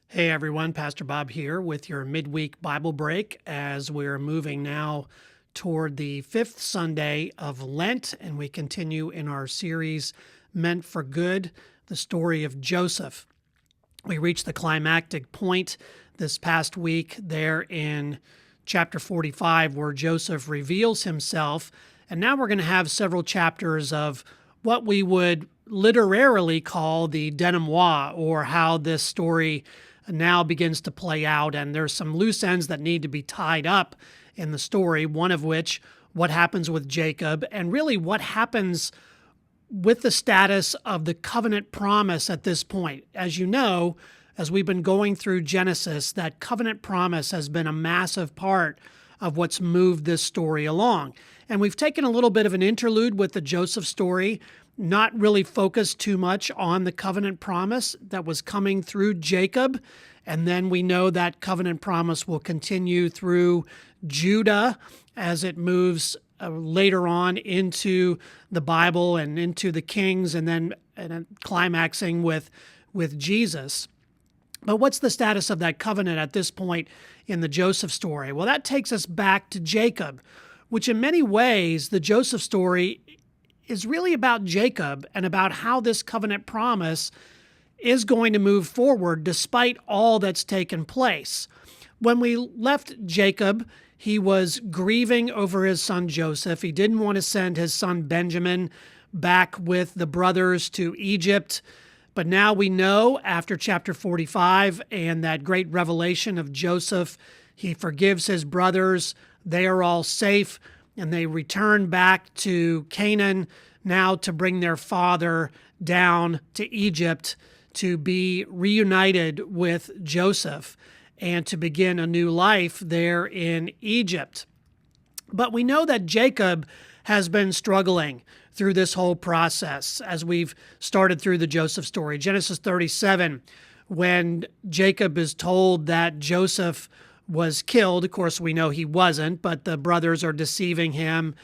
Hey everyone, Pastor Bob here with your Midweek Bible Break as we're moving now toward the fifth Sunday of Lent, and we continue in our series Meant for Good, the story of Joseph. We reached the climactic point this past week there in chapter 45 where Joseph reveals himself, and now we're going to have several chapters of what we would literarily call the denouement, or how this story now begins to play out. And there's some loose ends that need to be tied up in the story, one of which, what happens with Jacob, and really what happens with the status of the covenant promise at this point. As you know, as we've been going through Genesis, that covenant promise has been a massive part of what's moved this story along. And we've taken a little bit of an interlude with the Joseph story, not really focused too much on the covenant promise that was coming through Jacob. And then we know that covenant promise will continue through Judah as it moves later on into the Bible and into the Kings, and then climaxing with Jesus. But what's the status of that covenant at this point in the Joseph story? Well, that takes us back to Jacob, which in many ways, the Joseph story is really about Jacob and about how this covenant promise is going to move forward despite all that's taken place. When we left Jacob, he was grieving over his son Joseph. He didn't want to send his son Benjamin back with the brothers to Egypt. But now we know, after chapter 45 and that great revelation of Joseph, he forgives his brothers. They are all safe, and they return back to Canaan now to bring their father down to Egypt to be reunited with Joseph and to begin a new life there in Egypt. But we know that Jacob has been struggling through this whole process as we've started through the Joseph story. Genesis 37, when Jacob is told that Joseph was killed. Of course, we know he wasn't, but the brothers are deceiving him.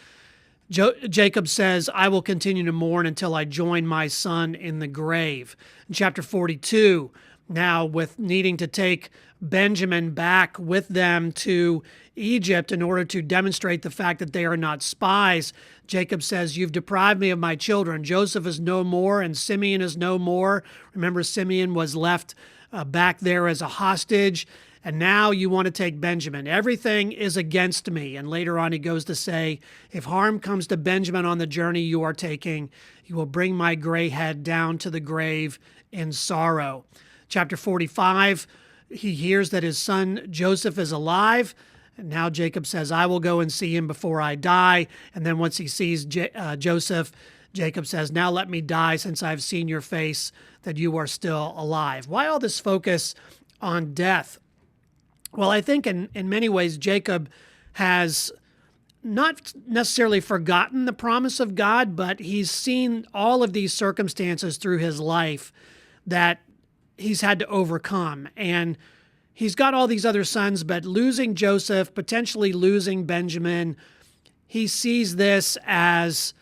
Jacob says, I will continue to mourn until I join my son in the grave. In chapter 42, now with needing to take Benjamin back with them to Egypt in order to demonstrate the fact that they are not spies, Jacob says, you've deprived me of my children. Joseph is no more and Simeon is no more. Remember, Simeon was left back there as a hostage. And now you want to take Benjamin. Everything is against me. And later on, he goes to say, if harm comes to Benjamin on the journey you are taking, you will bring my gray head down to the grave in sorrow. Chapter 45, he hears that his son Joseph is alive. And now Jacob says, I will go and see him before I die. And then once he sees Joseph, Jacob says, now let me die since I've seen your face, that you are still alive. Why all this focus on death? Well, I think in many ways, Jacob has not necessarily forgotten the promise of God, but he's seen all of these circumstances through his life that he's had to overcome. And he's got all these other sons, but losing Joseph, potentially losing Benjamin, he sees this as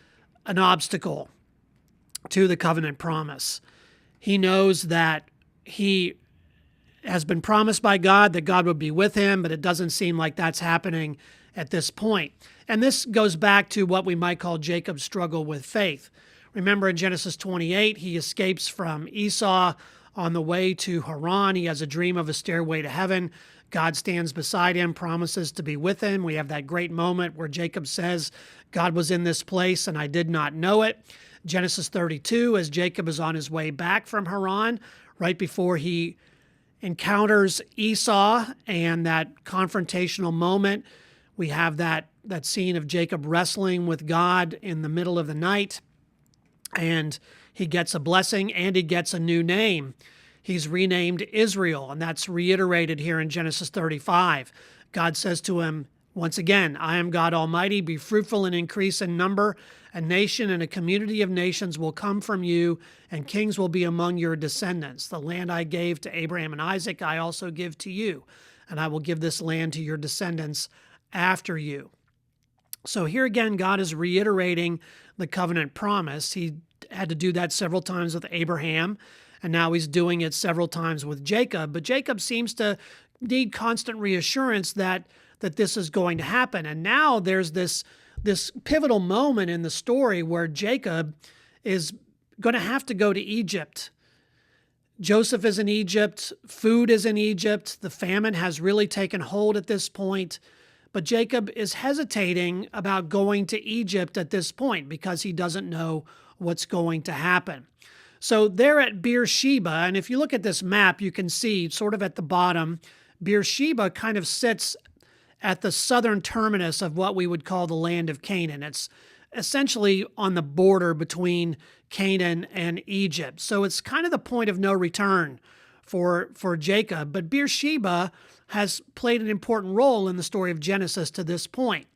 an obstacle to the covenant promise. He knows that he has been promised by God that God would be with him, but it doesn't seem like that's happening at this point. And this goes back to what we might call Jacob's struggle with faith. Remember in Genesis 28, he escapes from Esau on the way to Haran. He has a dream of a stairway to heaven. God stands beside him, promises to be with him. We have that great moment where Jacob says, God was in this place and I did not know it. Genesis 32, as Jacob is on his way back from Haran, right before he encounters Esau and that confrontational moment, we have that scene of Jacob wrestling with God in the middle of the night, and he gets a blessing and he gets a new name. He's renamed Israel, and that's reiterated here in Genesis 35. God says to him, once again, I am God Almighty, be fruitful and increase in number. A nation and a community of nations will come from you, and kings will be among your descendants. The land I gave to Abraham and Isaac, I also give to you, and I will give this land to your descendants after you. So here again, God is reiterating the covenant promise. He had to do that several times with Abraham, and now he's doing it several times with Jacob. But Jacob seems to need constant reassurance that this is going to happen. And now there's this pivotal moment in the story where Jacob is going to have to go to Egypt. Joseph is in Egypt. Food is in Egypt. The famine has really taken hold at this point. But Jacob is hesitating about going to Egypt at this point because he doesn't know what's going to happen. So they're at Beersheba, and if you look at this map, you can see sort of at the bottom, Beersheba kind of sits at the southern terminus of what we would call the land of Canaan. It's essentially on the border between Canaan and Egypt. So it's kind of the point of no return for Jacob. But Beersheba has played an important role in the story of Genesis to this point.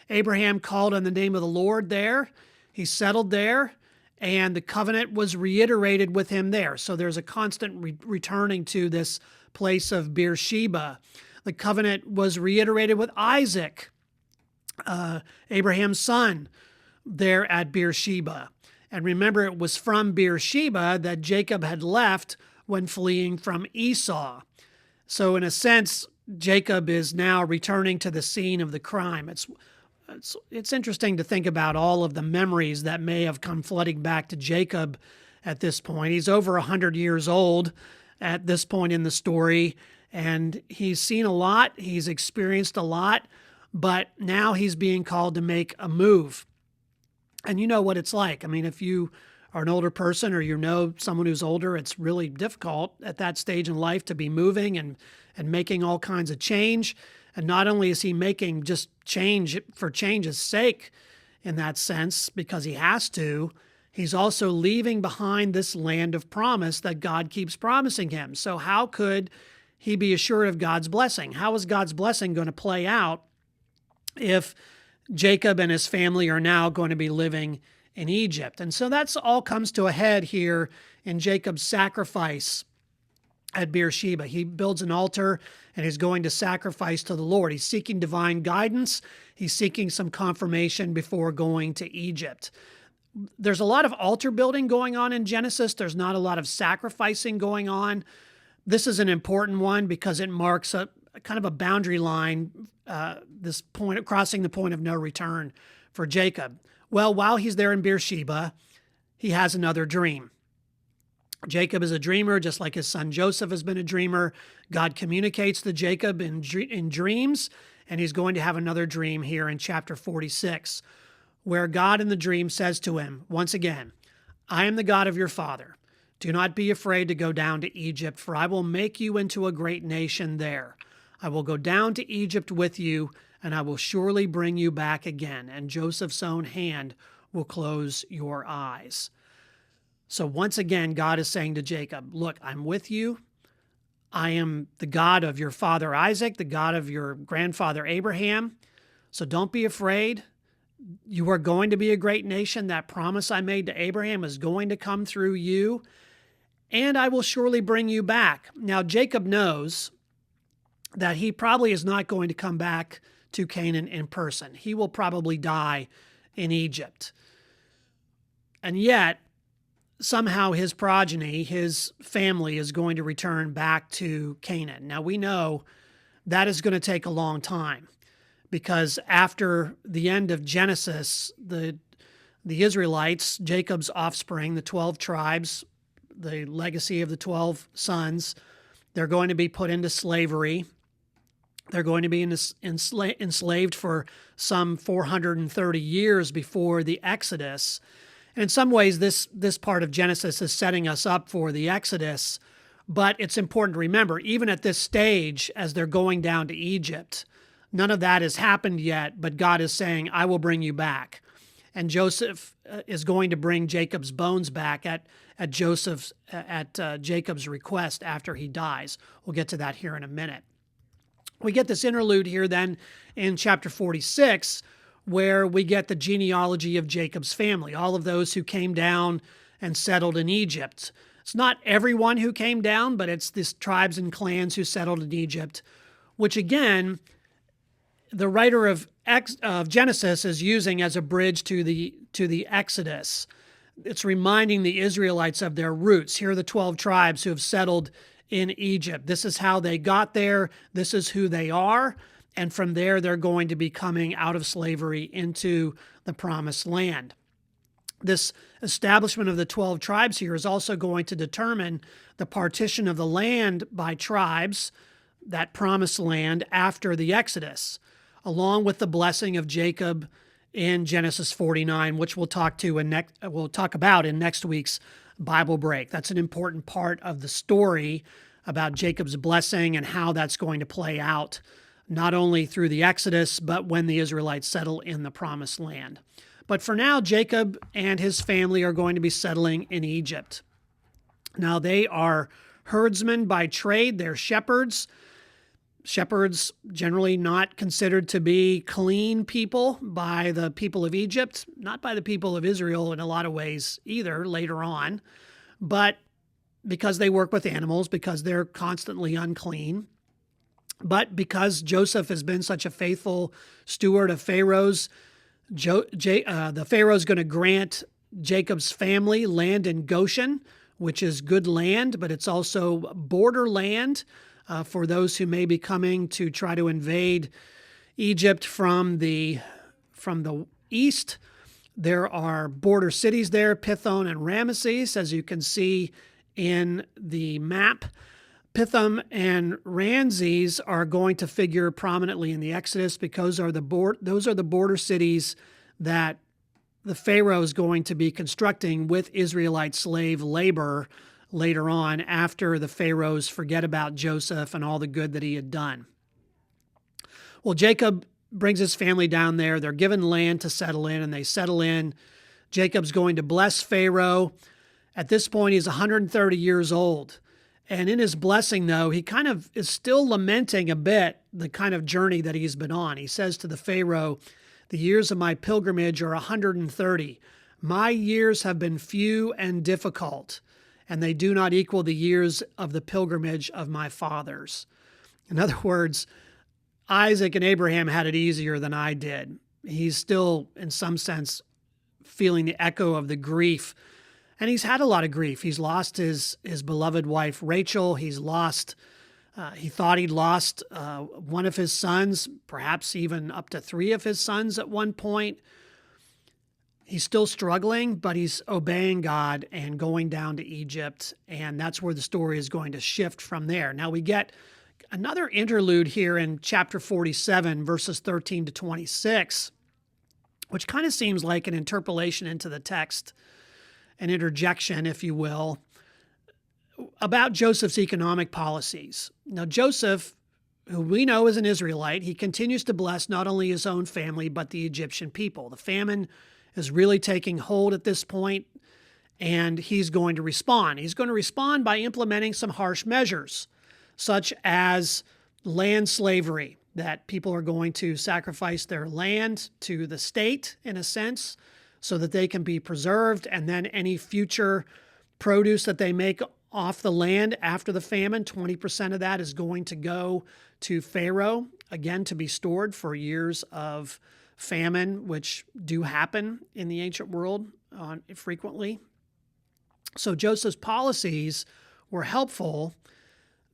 Abraham called on the name of the Lord there. He settled there, and the covenant was reiterated with him there. So there's a constant returning to this place of Beersheba. The covenant was reiterated with Isaac, Abraham's son, there at Beersheba. And remember, it was from Beersheba that Jacob had left when fleeing from Esau. So in a sense, Jacob is now returning to the scene of the crime. It's interesting to think about all of the memories that may have come flooding back to Jacob at this point. He's over 100 years old at this point in the story, and he's seen a lot, he's experienced a lot, but now he's being called to make a move. And you know what it's like. I mean, if you are an older person or you know someone who's older, it's really difficult at that stage in life to be moving and making all kinds of change. And not only is he making just change for change's sake in that sense, because he has to, he's also leaving behind this land of promise that God keeps promising him. So how could he be assured of God's blessing? How is God's blessing going to play out if Jacob and his family are now going to be living in Egypt? And so that's all comes to a head here in Jacob's sacrifice at Beersheba. He builds an altar and he's going to sacrifice to the Lord. He's seeking divine guidance. He's seeking some confirmation before going to Egypt. There's a lot of altar building going on in Genesis. There's not a lot of sacrificing going on. This is an important one because it marks a kind of a boundary line, this point, crossing the point of no return for Jacob. Well, while he's there in Beersheba, he has another dream. Jacob is a dreamer, just like his son Joseph has been a dreamer. God communicates to Jacob in dreams, and he's going to have another dream here in chapter 46, where God in the dream says to him, once again, I am the God of your father. Do not be afraid to go down to Egypt, for I will make you into a great nation there. I will go down to Egypt with you, and I will surely bring you back again, and Joseph's own hand will close your eyes. So once again, God is saying to Jacob, look, I'm with you. I am the God of your father Isaac, the God of your grandfather Abraham. So don't be afraid. You are going to be a great nation. That promise I made to Abraham is going to come through you, and I will surely bring you back. Now, Jacob knows that he probably is not going to come back to Canaan in person. He will probably die in Egypt. And yet, somehow his progeny, his family, is going to return back to Canaan. Now, we know that is going to take a long time because after the end of Genesis, the Israelites, Jacob's offspring, the 12 tribes, the legacy of the 12 sons, they're going to be put into slavery. They're going to be enslaved for some 430 years before the Exodus. And in some ways, this part of Genesis is setting us up for the Exodus. But it's important to remember, even at this stage, as they're going down to Egypt, none of that has happened yet, but God is saying, I will bring you back. And Joseph is going to bring Jacob's bones back at Jacob's request after he dies. We'll get to that here in a minute. We get this interlude here then in chapter 46, where we get the genealogy of Jacob's family, all of those who came down and settled in Egypt. It's not everyone who came down, but it's these tribes and clans who settled in Egypt, which again, the writer of Genesis is using as a bridge to the Exodus. It's reminding the Israelites of their roots. Here are the 12 tribes who have settled in Egypt. This is how they got there. This is who they are. And from there, they're going to be coming out of slavery into the promised land. This establishment of the 12 tribes here is also going to determine the partition of the land by tribes, that promised land after the Exodus, along with the blessing of Jacob in Genesis 49, which we'll talk about in next week's Bible break. That's an important part of the story about Jacob's blessing and how that's going to play out, not only through the Exodus, but when the Israelites settle in the promised land. But for now, Jacob and his family are going to be settling in Egypt. Now, they are herdsmen by trade. They're shepherds. Shepherds generally not considered to be clean people by the people of Egypt, not by the people of Israel in a lot of ways either later on, but because they work with animals, because they're constantly unclean. But because Joseph has been such a faithful steward of Pharaoh's, the Pharaoh is going to grant Jacob's family land in Goshen, which is good land, but it's also border land for those who may be coming to try to invade Egypt from the east. There are border cities there, Pithom and Ramesses, as you can see in the map. Pithom and Ramesses are going to figure prominently in the Exodus because those are the border cities that the Pharaoh is going to be constructing with Israelite slave labor later on after the Pharaohs forget about Joseph and all the good that he had done. Well, Jacob brings his family down there. They're given land to settle in, and they settle in. Jacob's going to bless Pharaoh. At this point, he's 130 years old. And in his blessing, though, he kind of is still lamenting a bit the kind of journey that he's been on. He says to the Pharaoh, "The years of my pilgrimage are 130. My years have been few and difficult, and they do not equal the years of the pilgrimage of my fathers." In other words, Isaac and Abraham had it easier than I did. He's still, in some sense, feeling the echo of the grief. And he's had a lot of grief. He's lost his beloved wife, Rachel. He thought he'd lost one of his sons, perhaps even up to 3 of his sons at one point. He's still struggling, but he's obeying God and going down to Egypt. And that's where the story is going to shift from there. Now we get another interlude here in chapter 47, verses 13 to 26, which kind of seems like an interpolation into the text, an interjection, if you will, about Joseph's economic policies. Now, Joseph, who we know is an Israelite, he continues to bless not only his own family, but the Egyptian people. The famine is really taking hold at this point, and he's going to respond. He's going to respond by implementing some harsh measures, such as land slavery, that people are going to sacrifice their land to the state, in a sense, so that they can be preserved, and then any future produce that they make off the land after the famine, 20% of that is going to go to Pharaoh, again, to be stored for years of famine, which do happen in the ancient world frequently. So Joseph's policies were helpful.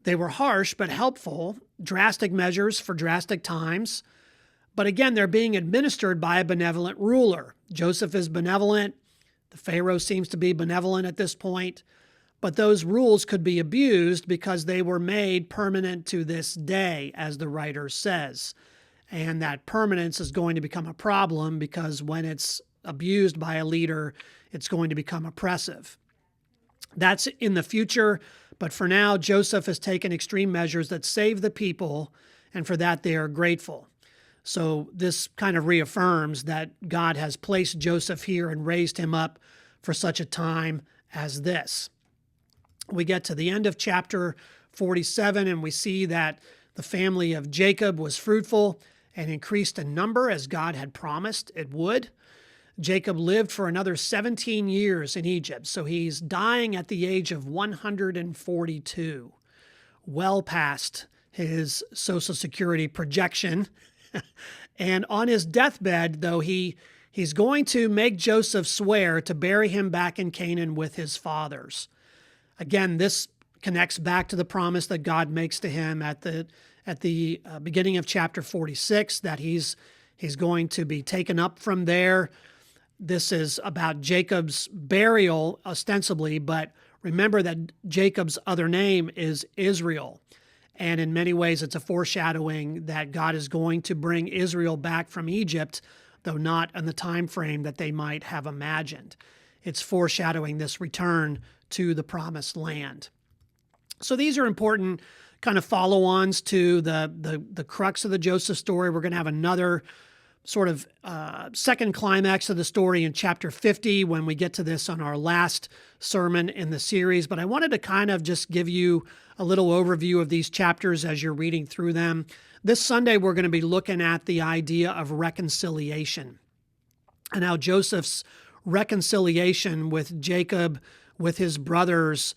They were harsh, but helpful, drastic measures for drastic times. But again, they're being administered by a benevolent ruler. Joseph is benevolent. The Pharaoh seems to be benevolent at this point. But those rules could be abused because they were made permanent to this day, as the writer says. And that permanence is going to become a problem because when it's abused by a leader, it's going to become oppressive. That's in the future, but for now, Joseph has taken extreme measures that save the people, and for that they are grateful. So this kind of reaffirms that God has placed Joseph here and raised him up for such a time as this. We get to the end of chapter 47, and we see that the family of Jacob was fruitful and increased in number as God had promised it would. Jacob lived for another 17 years in Egypt, so he's dying at the age of 142, well past his Social Security projection. And on his deathbed, though, he He's going to make Joseph swear to bury him back in Canaan with his fathers. Again, this connects back to the promise that God makes to him at the beginning of chapter 46, that he's going to be taken up from there. This is about Jacob's burial, ostensibly, but remember that Jacob's other name is Israel. And in many ways, it's a foreshadowing that God is going to bring Israel back from Egypt, though not in the time frame that they might have imagined. It's foreshadowing this return to the promised land. So these are important kind of follow-ons to the crux of the Joseph story. We're going to have another sort of second climax of the story in chapter 50 when we get to this on our last sermon in the series. But I wanted to kind of just give you a little overview of these chapters as you're reading through them. This Sunday, we're going to be looking at the idea of reconciliation and how Joseph's reconciliation with Jacob, with his brothers,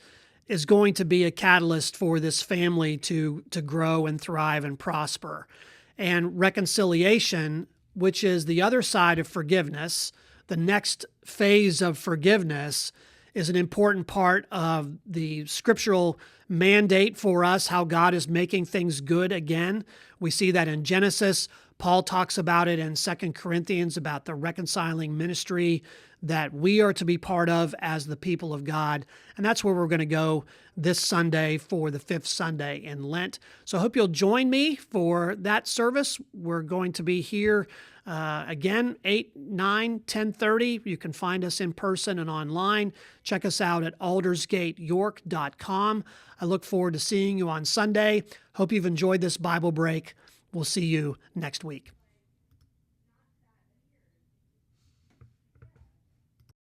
is going to be a catalyst for this family to grow and thrive and prosper. And reconciliation, which is the other side of forgiveness, the next phase of forgiveness, is an important part of the scriptural mandate for us, how God is making things good again. We see that in Genesis. Paul talks about it in 2 Corinthians, about the reconciling ministry that we are to be part of as the people of God. And that's where we're going to go this Sunday for the fifth Sunday in Lent. So I hope you'll join me for that service. We're going to be here again, 8, 9, 10:30. You can find us in person and online. Check us out at aldersgateyork.com. I look forward to seeing you on Sunday. Hope you've enjoyed this Bible break. We'll see you next week.